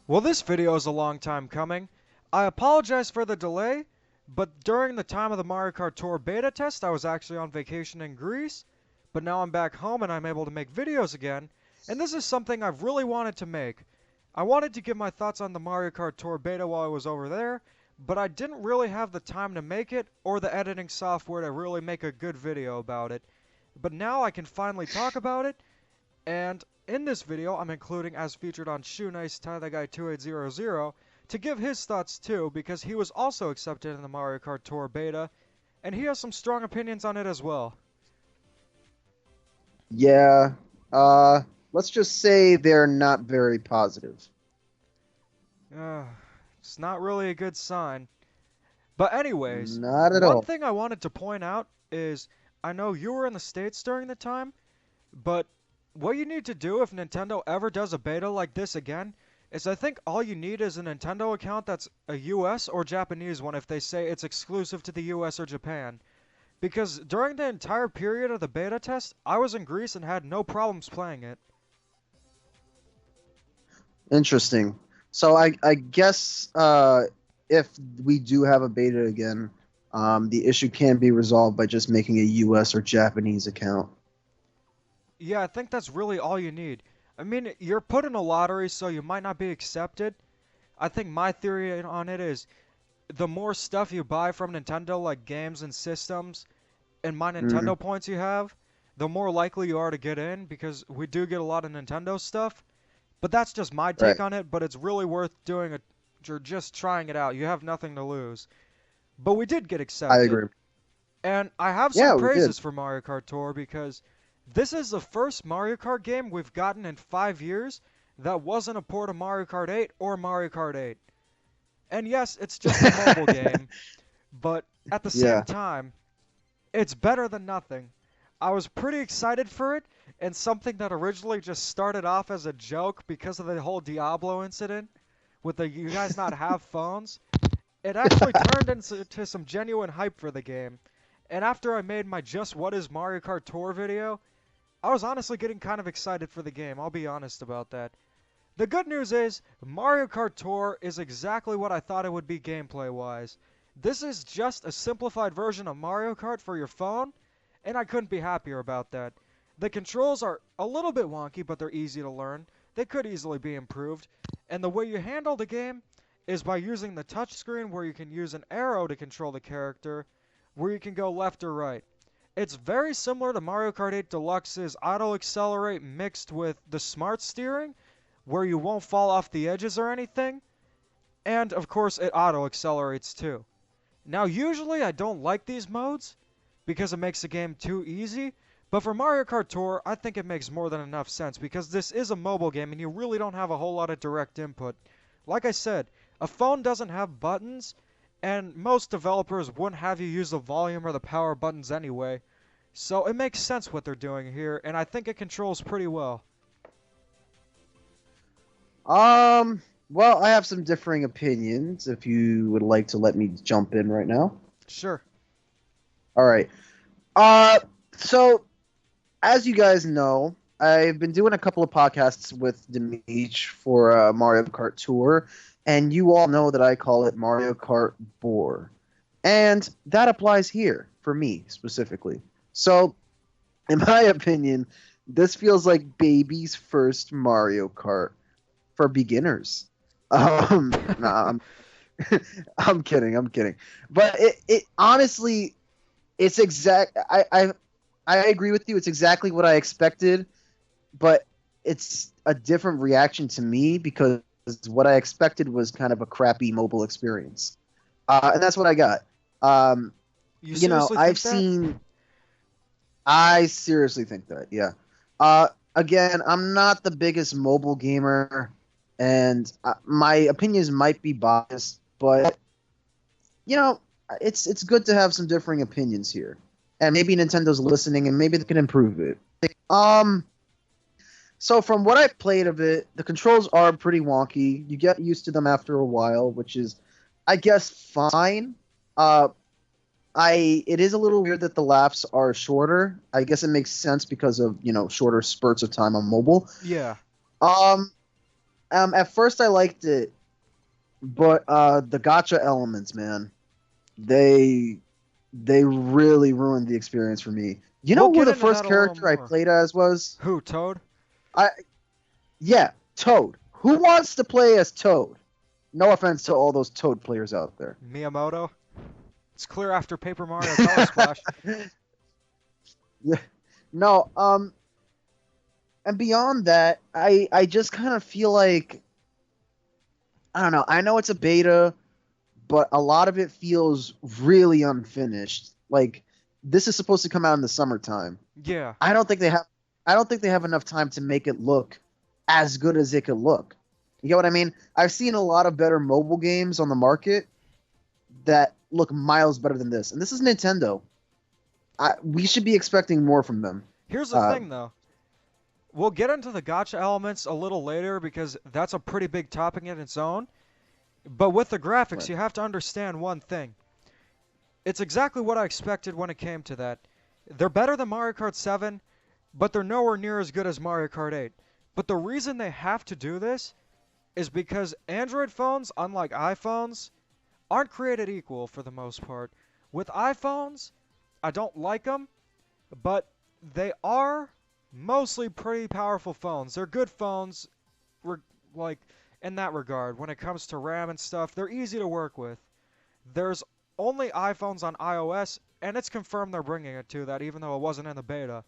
Well, this video is a long time coming. I apologize for the delay, but during the time of the Mario Kart Tour beta test, I was actually on vacation in Greece, but now I'm back home and I'm able to make videos again, and this is something I've really wanted to make. I wanted to give my thoughts on the Mario Kart Tour beta while I was over there, but I didn't really have the time to make it or the editing software to really make a good video about it. But now I can finally talk about it, and in this video, I'm including as featured on Shoe Nice Guy 2800 to give his thoughts too, because he was also accepted in the Mario Kart Tour beta, and he has some strong opinions on it as well. Yeah, uh, let's just say they're not very positive. Uh, it's not really a good sign. But anyways, Not at one all. thing I wanted to point out is I know you were in the States during the time, but what you need to do if Nintendo ever does a beta like this again is I think all you need is a Nintendo account that's a US or Japanese one if they say it's exclusive to the US or Japan. Because during the entire period of the beta test, I was in Greece and had no problems playing it. Interesting. So I guess if we do have a beta again, the issue can be resolved by just making a US or Japanese account. Yeah, I think that's really all you need. I mean, you're put in a lottery, so you might not be accepted. I think my theory on it is the more stuff you buy from Nintendo, like games and systems, and my Mm, Nintendo points you have, the more likely you are to get in because we do get a lot of Nintendo stuff. But that's just my take right. on it, but it's really worth doing it. You're just trying it out. You have nothing to lose. But we did get I accepted. agree. And I have some Yeah, we did. praises for Mario Kart Tour because this is the first Mario Kart game we've gotten in 5 years that wasn't a port of Mario Kart 8 or Mario Kart 8. And yes, it's just a mobile game, but at the same Yeah. time, it's better than nothing. I was pretty excited for it, and something that originally just started off as a joke because of the whole Diablo incident with the you guys not have phones, it actually turned into some genuine hype for the game. And after I made my Just What is Mario Kart Tour video, I was honestly getting kind of excited for the game, I'll be honest about that. The good news is, Mario Kart Tour is exactly what I thought it would be gameplay wise. This is just a simplified version of Mario Kart for your phone, and I couldn't be happier about that. The controls are a little bit wonky, but they're easy to learn. They could easily be improved. And the way you handle the game is by using the touchscreen where you can use an arrow to control the character, where you can go left or right. It's very similar to Mario Kart 8 Deluxe's auto accelerate mixed with the smart steering, where you won't fall off the edges or anything. And of course, it auto accelerates too. Now, usually I don't like these modes because it makes the game too easy, but for Mario Kart Tour, I think it makes more than enough sense because this is a mobile game and you really don't have a whole lot of direct input. Like I said, a phone doesn't have buttons, and most developers wouldn't have you use the volume or the power buttons anyway. So it makes sense what they're doing here, and I think it controls pretty well. Well, I have some differing opinions if you would like to let me jump in right now. Sure. All right. Uh, so as you guys know, I've been doing a couple of podcasts with Demeech for Mario Kart Tour, and you all know that I call it Mario Kart Bore. And that applies here for me specifically. So, in my opinion, this feels like baby's first Mario Kart for beginners. Nah, I'm kidding, I'm kidding. But it honestly, it's exact. I agree with you. It's exactly what I expected, but it's a different reaction to me because what I expected was kind of a crappy mobile experience, and that's what I got. Um, You seriously I've think that? seen. I seriously think that, yeah. Uh, Again, I'm not the biggest mobile gamer, and my opinions might be biased, but you know, it's good to have some differing opinions here, and maybe Nintendo's listening, and maybe they can improve it. Um, so from what I played of it, the controls are pretty wonky. You get used to them after a while, which is, I guess, fine. Uh, I it is a little weird that the laps are shorter. I guess it makes sense because of shorter spurts of time on mobile. Yeah. Um, At first I liked it, but the gotcha elements, man, they they really ruined the experience for me. You know We'll who get the into first that a little character I more. played as was? Who, Toad? I Yeah, Toad. Who wants to play as Toad? No offense to all those Toad players out there. Miyamoto? It's clear after Paper Mario Color Splash. Yeah. No, and beyond that, I just kind of feel like I don't know. I know it's a beta, but a lot of it feels really unfinished. Like this is supposed to come out in the summertime. Yeah. I don't think they have I don't think they have enough time to make it look as good as it could look. You get what I mean? I've seen a lot of better mobile games on the market that look miles better than this. And this is Nintendo. We should be expecting more from them. Here's the Uh, thing, though. We'll get into the gotcha elements a little later because that's a pretty big topic in its own. But with the graphics, right. you have to understand one thing. It's exactly what I expected when it came to that. They're better than Mario Kart 7, but they're nowhere near as good as Mario Kart 8. But the reason they have to do this is because Android phones, unlike iPhones, aren't created equal for the most part. With iPhones, I don't like them, but they are mostly pretty powerful phones. They're good phones, re- like in that regard. When it comes to RAM and stuff, they're easy to work with. There's only iPhones on iOS, and it's confirmed they're bringing it to that, even though it wasn't in the beta.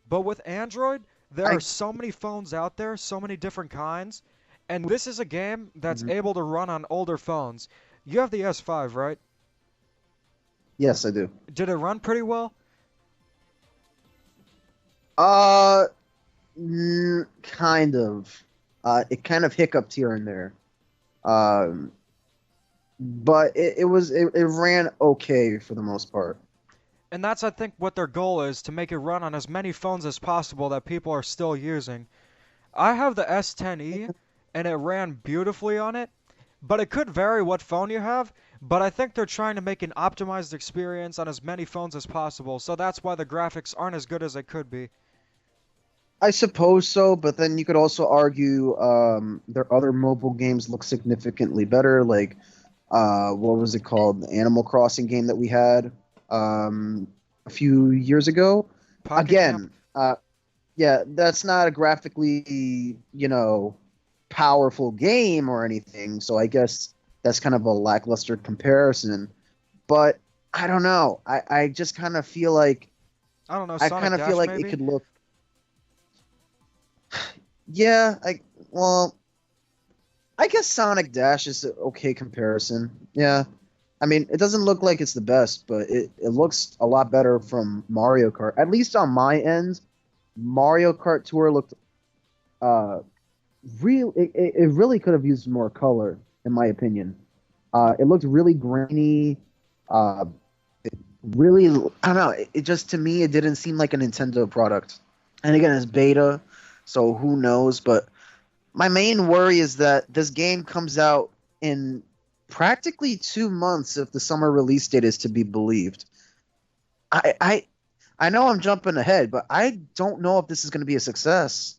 But with Android, there are I so many phones out there, so many different kinds, and this is a game that's Mhm. able to run on older phones. You have the S5, right? Yes, I do. Did it run pretty well? Uh, kind of. It kind of hiccuped here and there. Um, but it ran okay for the most part. And that's, I think, what their goal is, to make it run on as many phones as possible that people are still using. I have the S10e, and it ran beautifully on it, but it could vary what phone you have, but I think they're trying to make an optimized experience on as many phones as possible, so that's why the graphics aren't as good as they could be. I suppose so, but then you could also argue their other mobile games look significantly better. Like, what was it called? The Animal Crossing game that we had a few years ago. Pocket Camp? Again, yeah, that's not a graphically, powerful game or anything. So I guess that's kind of a lackluster comparison. But I don't know. I just kind of feel like I don't know, I Sonic kind of feel Dash like it maybe? could look. Yeah, well, I guess Sonic Dash is an okay comparison. Yeah. I mean, it doesn't look like it's the best, but it looks a lot better from Mario Kart. At least on my end, Mario Kart Tour looked uh it really could have used more color, in my opinion. It looked really grainy. Uh, really, I don't know. It just to me, it didn't seem like a Nintendo product. And again, it's beta, so who knows? But my main worry is that this game comes out in practically 2 months if the summer release date is to be believed. I I, I know I'm jumping ahead, but I don't know if this is going to be a success.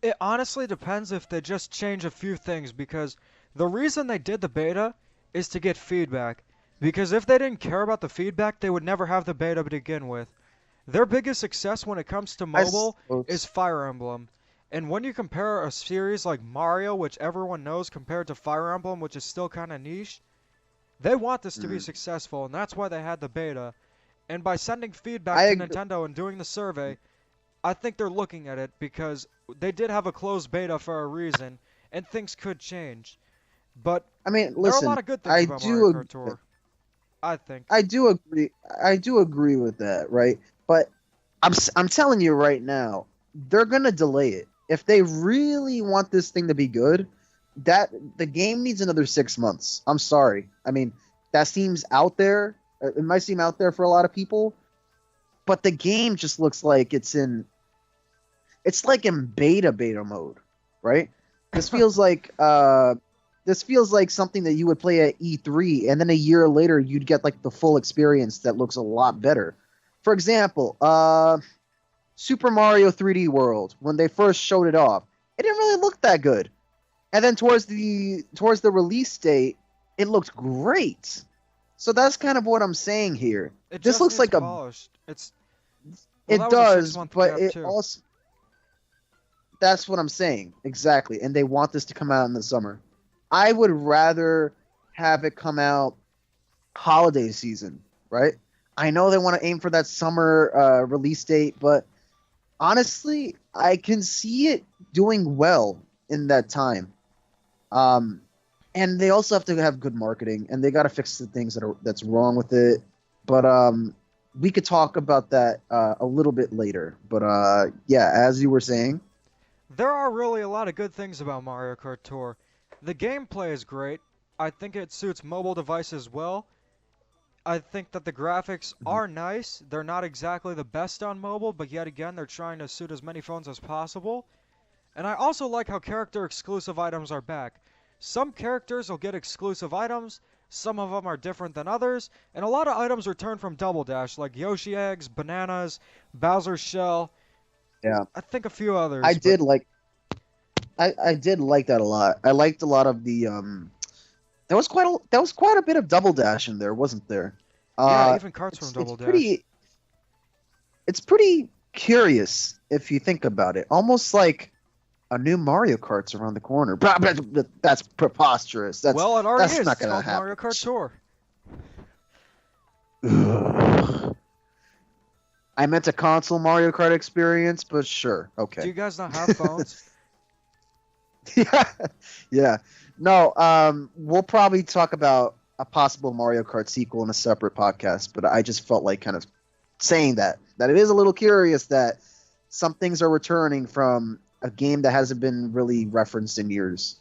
It honestly depends if they just change a few things, because the reason they did the beta is to get feedback. Because if they didn't care about the feedback, they would never have the beta to begin with. Their biggest success when it comes to I mobile is suppose. Fire Emblem. And when you compare a series like Mario, which everyone knows, compared to Fire Emblem, which is still kind of niche, they want this to be Mm. successful, and that's why they had the beta. And by sending feedback I to agree. Nintendo and doing the survey, I think they're looking at it because they did have a closed beta for a reason, and things could change. But I mean, there are a lot listen, of good things I about Mario do Kart Tour, I think. I do agree. I do agree with that, right? But I'm telling you right now, they're gonna delay it. If they really want this thing to be good, that the game needs another 6 months. I'm sorry. I mean, that seems out there. It might seem out there for a lot of people, but the game just looks like it's like in beta mode, right? This feels like this feels like something that you would play at E3, and then a year later you'd get like the full experience that looks a lot better. For example, Super Mario 3D World, when they first showed it off, it didn't really look that good. And then towards the release date, it looked great. So that's kind of what I'm saying here. It This just looks needs like polished. Well, it that was a six does, month but gap it too. also that's what I'm saying exactly. And they want this to come out in the summer. I would rather have it come out holiday season, right? I know they want to aim for that summer release date, but honestly, I can see it doing well in that time. Um, and they also have to have good marketing, and they got to fix the things that's wrong with it. But we could talk about that a little bit later. But yeah, as you were saying, There are really a lot of good things about Mario Kart Tour. The gameplay is great. I think it suits mobile devices well. I think that the graphics are nice. They're not exactly the best on mobile, but yet again, they're trying to suit as many phones as possible. And I also like how character exclusive items are back. Some characters will get exclusive items, some of them are different than others, and a lot of items return from Double Dash, like Yoshi eggs, bananas, Bowser's shell, yeah, I think a few I others, but did like I did like that a lot. I liked a lot of the there was quite a bit of double dash in there, wasn't there? yeah, Uh, even carts from it's Double Dash. pretty curious if you think about it. Almost like a new Mario Kart's around the corner. That's preposterous. Well, it already That's is. not It's gonna called happen. Mario Kart Tour. I meant a console Mario Kart experience, but sure, Do okay. you guys not have phones? Yeah, yeah. No, we'll probably talk about a possible Mario Kart sequel in a separate podcast, but I just felt like kind of saying that it is a little curious that some things are returning from a game that hasn't been really referenced in years.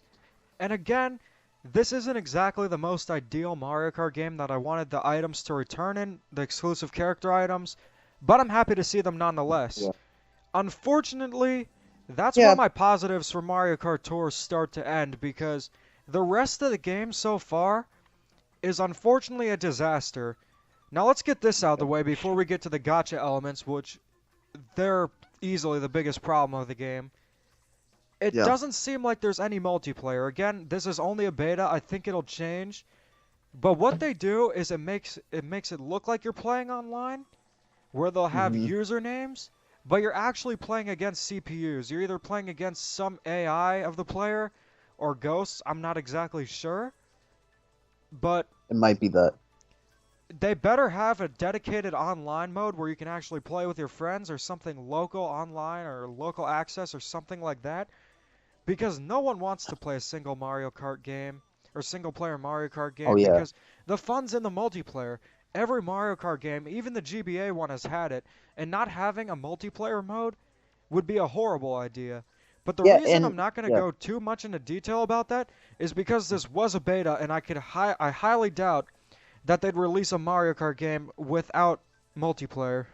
And again, this isn't exactly the most ideal Mario Kart game that I wanted the items to return in, the exclusive character items, but I'm happy to see them nonetheless. Yeah. Unfortunately, that's where Yeah. my positives for Mario Kart Tour start to end because the rest of the game so far is unfortunately a disaster. Now let's get this out of the way before we get to the gotcha elements, which they're easily the biggest problem of the game. It Yeah. doesn't seem like there's any multiplayer. Again, this is only a beta. I think it'll change. But what they do is it makes it look like you're playing online, where they'll have Hmm. usernames, but you're actually playing against CPUs. You're either playing against some AI of the player or ghosts. I'm not exactly sure. But It might be that. they better have a dedicated online mode where you can actually play with your friends or something local online or local access or something like that. Because no one wants to play a single Mario Kart game or single player Mario Kart Oh game yeah. because the fun's in the multiplayer. Every Mario Kart game, even the GBA one has had it, and not having a multiplayer mode would be a horrible idea. But the Yeah, reason I'm and not going to yeah. go too much into detail about that is because this was a beta and I highly doubt that they'd release a Mario Kart game without multiplayer.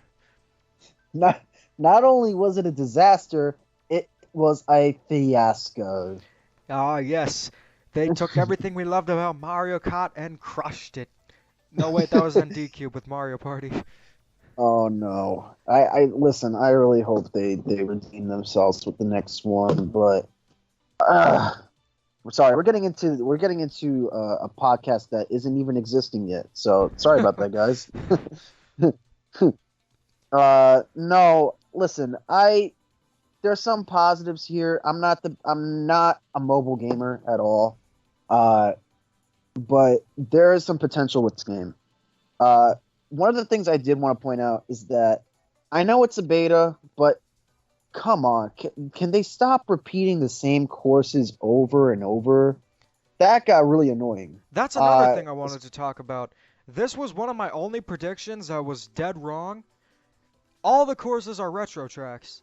Not not only was it a disaster, it was a fiasco. Ah, yes. They took everything we loved about Mario Kart and crushed it. No, wait, that was ND with Mario Party. Oh no. I listen, I really hope they redeem themselves with the next one, but uh, we're sorry, we're getting into a podcast that isn't even existing yet. So sorry about that, guys. No, listen, I there's some positives here. I'm not a mobile gamer at all. Uh, but there is some potential with this game. Uh, One of the things I did want to point out is that I know it's a beta, but come on, can they stop repeating the same courses over and over? That got really annoying. That's another Uh, thing I wanted to talk about. This was one of my only predictions that was dead wrong. All the courses are retro tracks.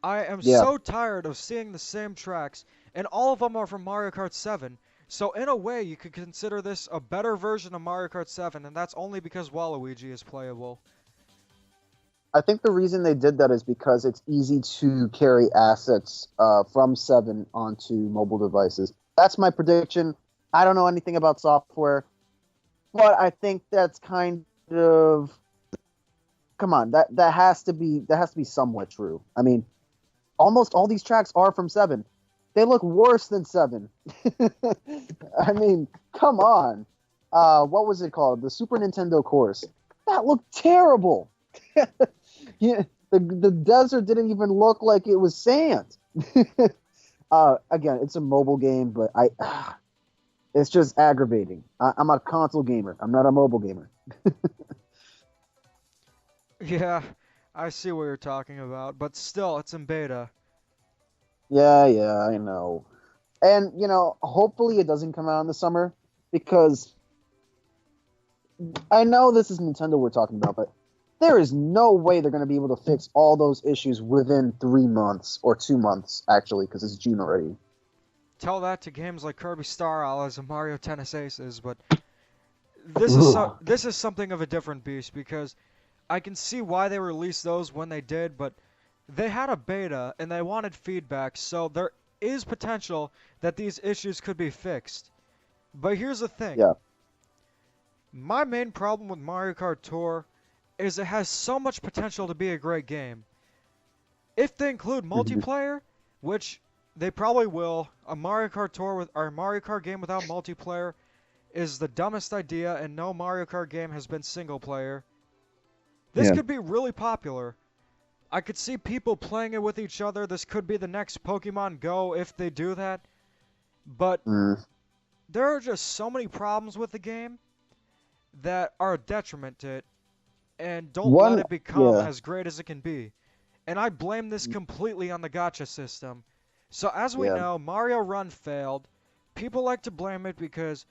I am yeah, so tired of seeing the same tracks, and all of them are from Mario Kart 7. So in a way, you could consider this a better version of Mario Kart 7, and that's only because Waluigi is playable. I think the reason they did that is because it's easy to carry assets from 7 onto mobile devices. That's my prediction. I don't know anything about software, but I think that's kind of come on. That has to be somewhat true. I mean, almost all these tracks are from 7. They look worse than 7. I mean, come on. What was it called? The Super Nintendo course. That looked terrible. Yeah, the desert didn't even look like it was sand. Again, it's a mobile game, but it's just aggravating. I'm a console gamer. I'm not a mobile gamer. Yeah, I see what you're talking about, but still, it's in beta. Yeah, I know. And, hopefully it doesn't come out in the summer because I know this is Nintendo we're talking about, but there is no way they're going to be able to fix all those issues within 3 months or 2 months, actually, because it's June already. Tell that to games like Kirby Star Allies and Mario Tennis Aces, but this is something of a different beast because I can see why they released those when they did, but they had a beta and they wanted feedback, so there is potential that these issues could be fixed. But here's the thing. Yeah. My main problem with Mario Kart Tour is it has so much potential to be a great game. If they include Mhm. multiplayer, which they probably will, a Mario Kart Tour with or a Mario Kart game without multiplayer is the dumbest idea, and no Mario Kart game has been single player. This Yeah. could be really popular. I could see people playing it with each other. This could be the next Pokemon Go if they do that. But Mm. there are just so many problems with the game that are a detriment to it and don't let One, it become yeah, as great as it can be. And I blame this completely on the gacha system. So as we yeah, know, Mario Run failed. People like to blame it because,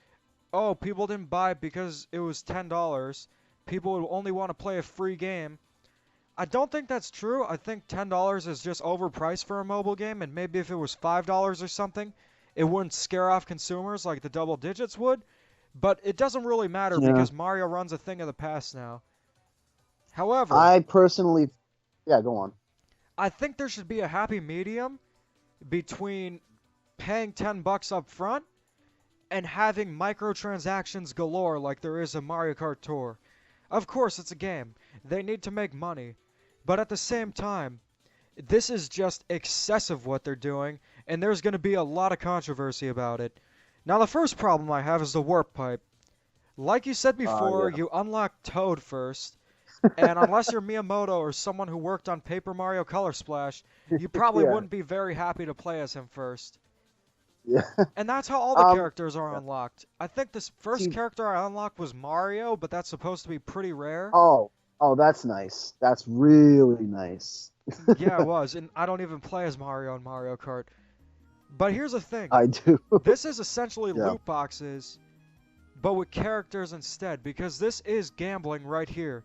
oh, people didn't buy it because it was $10. People would only want to play a free game. I don't think that's true. I think $10 is just overpriced for a mobile game, and maybe if it was $5 or something, it wouldn't scare off consumers like the double digits would. But it doesn't really matter yeah. because Mario Run's a thing of the past now. However, I personally, yeah, go on. I think there should be a happy medium between paying $10 up front and having microtransactions galore like there is in Mario Kart Tour. Of course, it's a game. They need to make money. But at the same time, this is just excessive what they're doing, and there's going to be a lot of controversy about it. Now, the first problem I have is the warp pipe. Like you said before, Yeah, you unlock Toad first, and unless you're Miyamoto or someone who worked on Paper Mario Color Splash, you probably yeah, wouldn't be very happy to play as him first. yeah. And that's how all the Um, characters are yeah. unlocked. I think this first See, character I unlocked was Mario, but that's supposed to be pretty rare. oh, oh, that's nice. That's really nice. Yeah, it was, and I don't even play as Mario in Mario Kart. But here's the thing. I do. This is essentially Yeah, loot boxes, but with characters instead, because this is gambling right here.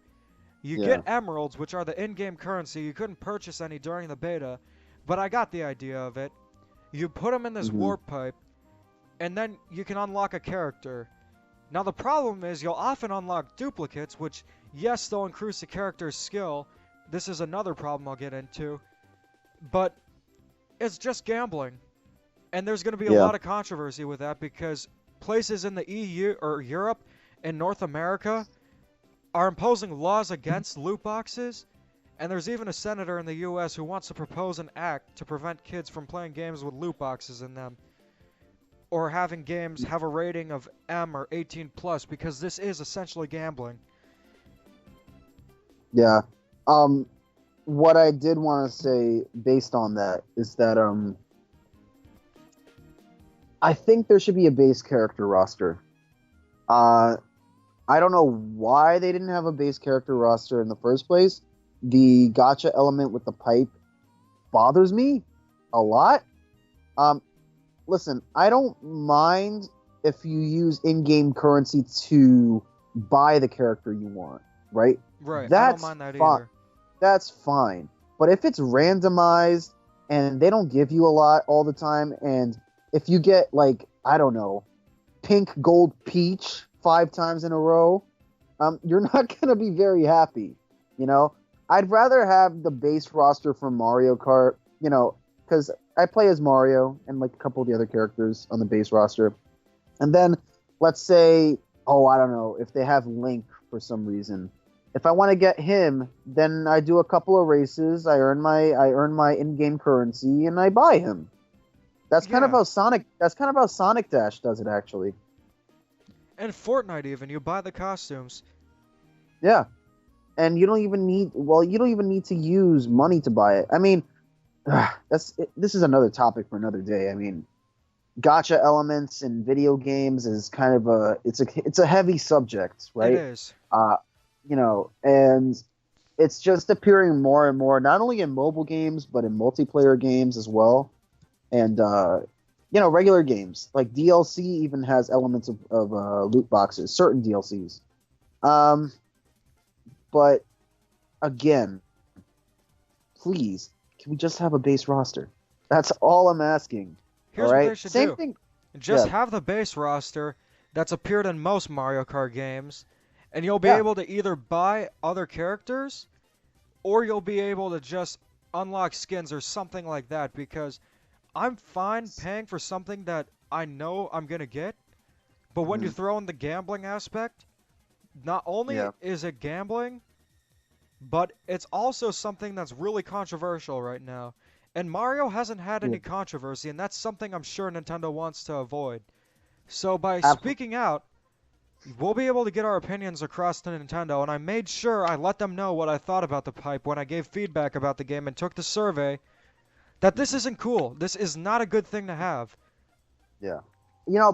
You yeah. get emeralds, which are the in-game currency. You couldn't purchase any during the beta, but I got the idea of it. You put them in this Hmm. warp pipe, and then you can unlock a character. Now the problem is you'll often unlock duplicates, which, yes, they'll increase the character's skill. This is another problem I'll get into. But it's just gambling. And there's going to be a Yeah. lot of controversy with that because places in the EU or Europe and North America are imposing laws against loot boxes. And there's even a senator in the US who wants to propose an act to prevent kids from playing games with loot boxes in them or having games have a rating of M or 18 plus because this is essentially gambling. Yeah. Um, what I did want to say based on that is that I think there should be a base character roster. Uh, I don't know why they didn't have a base character roster in the first place. The gotcha element with the pipe bothers me a lot. Um, Listen, I don't mind if you use in-game currency to buy the character you want, right? Right, I don't That's mind that fine. either. That's fine. But if it's randomized and they don't give you a lot all the time, and if you get like, I don't know, pink gold peach 5 times in a row, you're not gonna be very happy. You know, I'd rather have the base roster from Mario Kart. Because I play as Mario and like a couple of the other characters on the base roster, and then let's say, oh, I don't know, if they have Link for some reason, If I want to get him, then I do a couple of races. I earn my in-game currency, and I buy him. That's kind of Yeah. how Sonic. That's kind of how Sonic Dash does it, actually. And Fortnite even, you buy the costumes. Yeah, and you don't even need. Well, you don't even need to use money to buy it. I mean, this is another topic for another day. I mean, gotcha elements in video games is kind of a heavy subject, It right? is. Uh, and it's just appearing more and more, not only in mobile games but in multiplayer games as well, and regular games like DLC even has elements of loot boxes, certain DLCs. Um, but again, please, can we just have a base roster? That's all I'm asking. All Here's what they right, should same do. thing. Just Yeah, have the base roster that's appeared in most Mario Kart games, and you'll be yeah. able to either buy other characters or you'll be able to just unlock skins or something like that because I'm fine paying for something that I know I'm going to get, but when you Mhm. throw in the gambling aspect, not only Yeah. is it gambling, but it's also something that's really controversial right now. And Mario hasn't had Yeah. any controversy, and that's something I'm sure Nintendo wants to avoid. So by Absolutely. speaking out, we'll be able to get our opinions across to Nintendo, and I made sure I let them know what I thought about the pipe when I gave feedback about the game and took the survey, that this isn't cool. This is not a good thing to have. Yeah.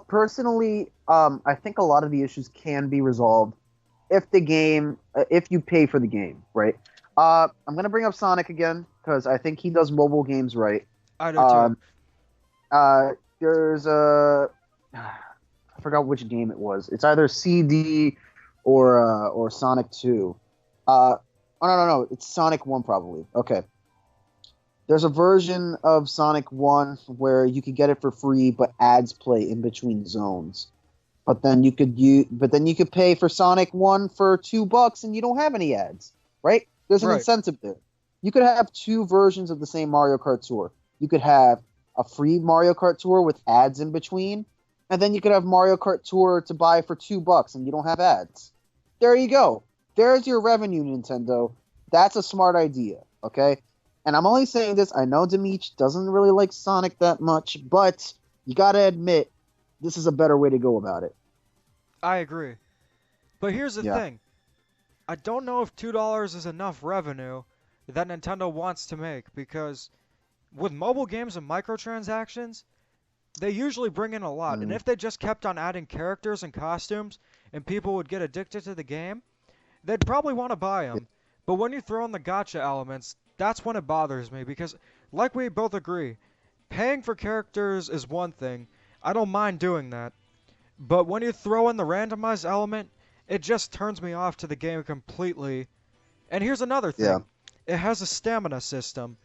Personally, I think a lot of the issues can be resolved if you pay for the game, right? I'm gonna bring up Sonic again because I think he does mobile games right. I do too. Um, uh, there's a I forgot which game it was. It's either CD or Sonic 2. Oh no, it's Sonic 1 probably. Okay. There's a version of Sonic 1 where you could get it for free, but ads play in between zones. But then you could pay for Sonic 1 for $2 and you don't have any ads, right? There's an Right. incentive there. You could have two versions of the same Mario Kart Tour. You could have a free Mario Kart Tour with ads in between, and then you could have Mario Kart Tour to buy for $2 and you don't have ads. There you go. There's your revenue, Nintendo. That's a smart idea, okay? And I'm only saying this. I know Dimitri doesn't really like Sonic that much, but you gotta admit this is a better way to go about it. I agree. But here's the Yeah. thing. I don't know if $2 is enough revenue that Nintendo wants to make because with mobile games and microtransactions, they usually bring in a lot. And Mm, if they just kept on adding characters and costumes and people would get addicted to the game, they'd probably want to buy yeah. them. But when you throw in the gotcha elements, that's when it bothers me because, like we both agree, paying for characters is one thing. I don't mind doing that. But when you throw in the randomized element, it just turns me off to the game completely. And here's another Yeah. thing, it has a stamina system.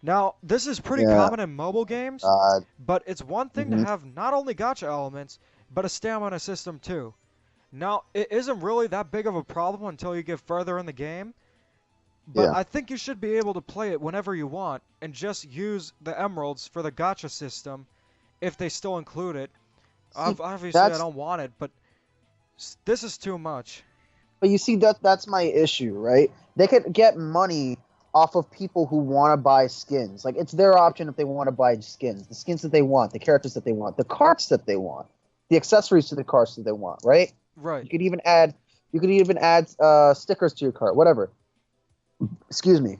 Now, this is pretty Yeah. common in mobile games, Uh, but it's one thing to mhm. have not only gotcha elements, but a stamina system too. Now, it isn't really that big of a problem until you get further in the game, but Yeah. I think you should be able to play it whenever you want and just use the emeralds for the gotcha system if they still include it. See, Obviously, I that's don't want it, but this is too much. but you see that's my issue, right? They could get money off of people who want to buy skins. Like it's their option if they want to buy skins, the skins that they want, the characters that they want, the carts that they want, the accessories to the carts that they want, right? Right. You could even add stickers to your cart, whatever. Excuse me.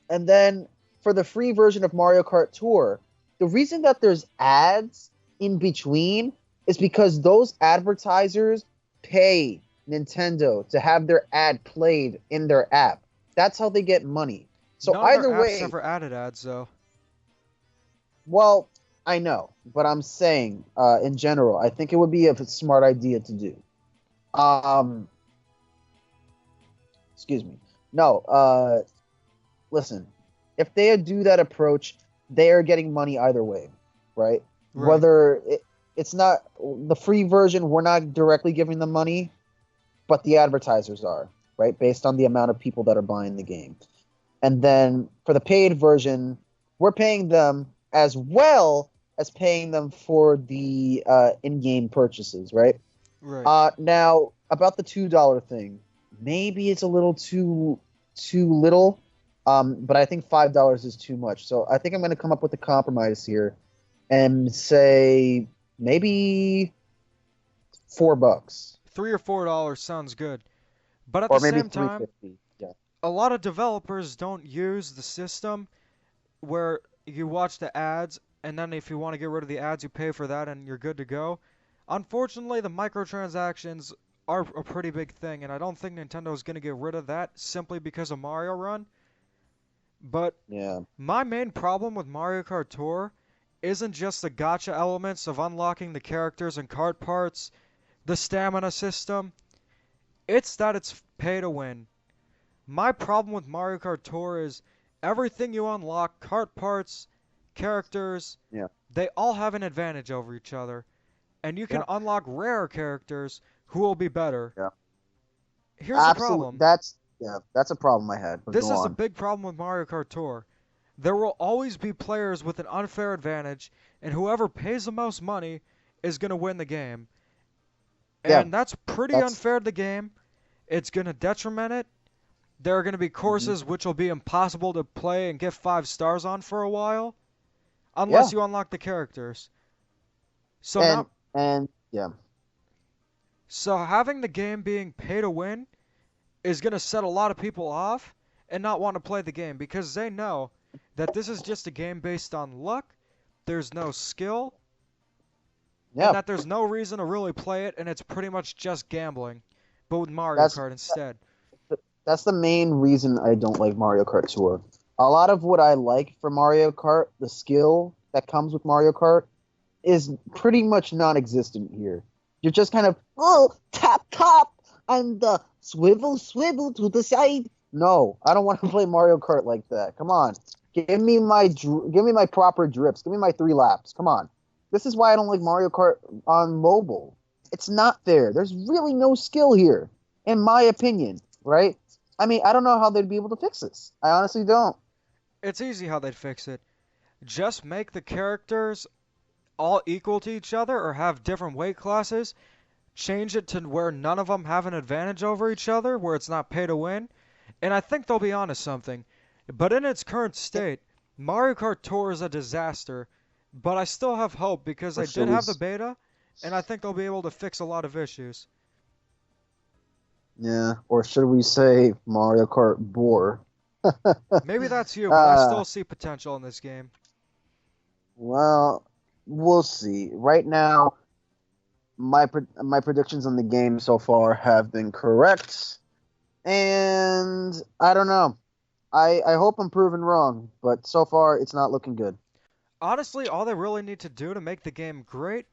And then for the free version of Mario Kart Tour, the reason that there's ads in between is because those advertisers pay Nintendo to have their ad played in their app. That's how they get money. So None of their either apps way, ever added ads, though. well, I know, but I'm saying in general, I think it would be a smart idea to do. Um, excuse me. No, listen, if they do that approach, they are getting money either way, right? Right. It's not the free version, we're not directly giving them money, but the advertisers are, right? Based on the amount of people that are buying the game. And then for the paid version, we're paying them as well as paying them for the in-game purchases, right? Right. Now, about the $2 thing. Maybe it's a little too little, but I think $5 is too much. So I think I'm going to come up with a compromise here and say maybe $4, $3 or $4 sounds good. But at the or maybe same three time, fifty. Yeah, a lot of developers don't use the system where you watch the ads, and then if you want to get rid of the ads, you pay for that and you're good to go. Unfortunately, the microtransactions are a pretty big thing, and I don't think Nintendo is going to get rid of that simply because of Mario Run. But yeah, my main problem with Mario Kart Tour isn't just the gacha elements of unlocking the characters and cart parts, the stamina system, it's that it's pay to win. My problem with Mario Kart Tour is everything you unlock, cart parts, characters, yeah, they all have an advantage over each other. And you can yeah, unlock rarer characters who will be better. yeah. Here's the Absolutely. problem. That's a problem I had. But This go is a on. big problem with Mario Kart Tour. There will always be players with an unfair advantage, and whoever pays the most money is going to win the game. Yeah, And that's pretty that's unfair to the game. It's going to detriment it. There are going to be mhm. courses which will be impossible to play and get 5 stars on for a while, Yeah, unless you unlock the characters. So and now, yeah, so having the game being pay to win is going to set a lot of people off and not want to play the game because they know that this is just a game based on luck, there's no skill, and yeah. that there's no reason to really play it and it's pretty much just gambling, but with Mario That's Kart instead. that's the main reason I don't like Mario Kart Tour. A lot of what I like for Mario Kart, the skill that comes with Mario Kart, is pretty much non-existent here. You're just kind of tap tap and swivel to the side. No, I don't want to play Mario Kart like that. Come on, give me my proper drips. Give me my 3 laps. Come on. This is why I don't like Mario Kart on mobile. It's not there. There's really no skill here, in my opinion. Right? I mean, I don't know how they'd be able to fix this. I honestly don't. It's easy how they'd fix it. Just make the characters all equal to each other or have different weight classes. Change it to where none of them have an advantage over each other, where it's not pay to win. And I think they'll be onto something. But in its current state, Mario Kart Tour is a disaster. But I still have hope because Or I should did we? have the beta, and I think they'll be able to fix a lot of issues. Yeah. Or should we say Mario Kart bore? Maybe that's you, but I uh, still see potential in this game. well, we'll see. Right now, my predictions on the game so far have been correct, and I don't know. I hope I'm proven wrong, but so far it's not looking good. Honestly, all they really need to do to make the game great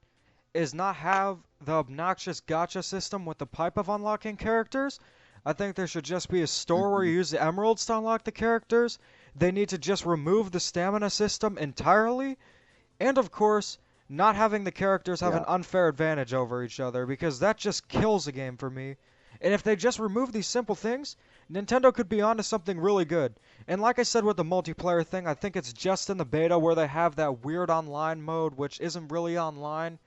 is not have the obnoxious gacha system with the pipe of unlocking characters. I think there should just be a store where Mhm. you use the emeralds to unlock the characters. They need to just remove the stamina system entirely. And of course, not having the characters have an Yeah. unfair advantage over each other because that just kills the game for me. And if they just remove these simple things, Nintendo could be onto something really good. And like I said with the multiplayer thing, I think it's just in the beta where they have that weird online mode which isn't really online.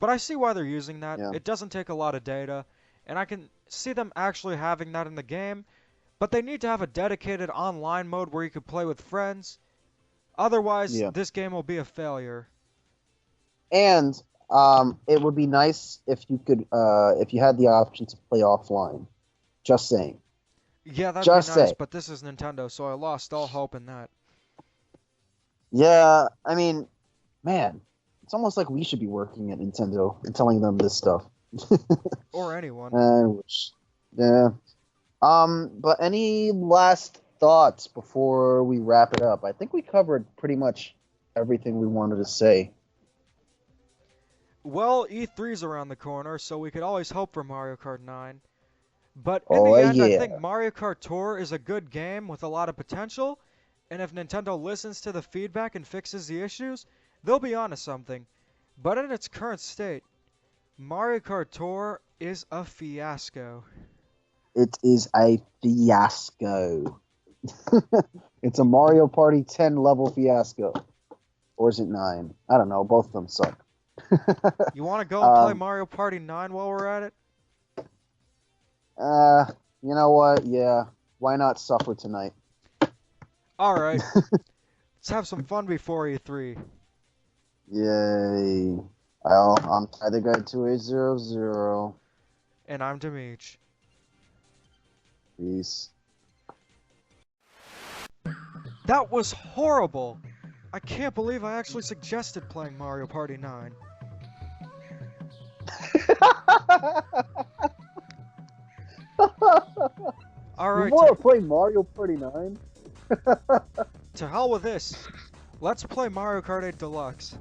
But I see why they're using that. Yeah. It doesn't take a lot of data, and I can see them actually having that in the game. But they need to have a dedicated online mode where you can play with friends. Otherwise, Yeah. this game will be a failure. And it would be nice if you could if you had the option to play offline. Just saying. Yeah, that'd be Just nice, say. but this is Nintendo, so I lost all hope in that. Yeah, I mean, man, it's almost like we should be working at Nintendo and telling them this stuff. Or anyone. I wish. Yeah. But any last thoughts before we wrap it up? I think we covered pretty much everything we wanted to say. Well, E3's around the corner, so we could always hope for Mario Kart 9. But in Oh the end, I think yeah. Mario Kart Tour is a good game with a lot of potential, and if Nintendo listens to the feedback and fixes the issues, they'll be onto something. But in its current state, Mario Kart Tour is a fiasco. It is a fiasco. It's a Mario Party 10 level fiasco. Or is it 9? I don't know. Both of them suck. You want to go and play um, Mario Party 9 while we're at it? You know what? Yeah, why not suffer tonight? Alright, let's have some fun before E3. Yay! I'm Tyler Guy 2800. And I'm Demeech. Peace. That was horrible! I can't believe I actually suggested playing Mario Party 9. You Alright, want to play Mario Party 9? to hell with this. Let's play Mario Kart 8 Deluxe.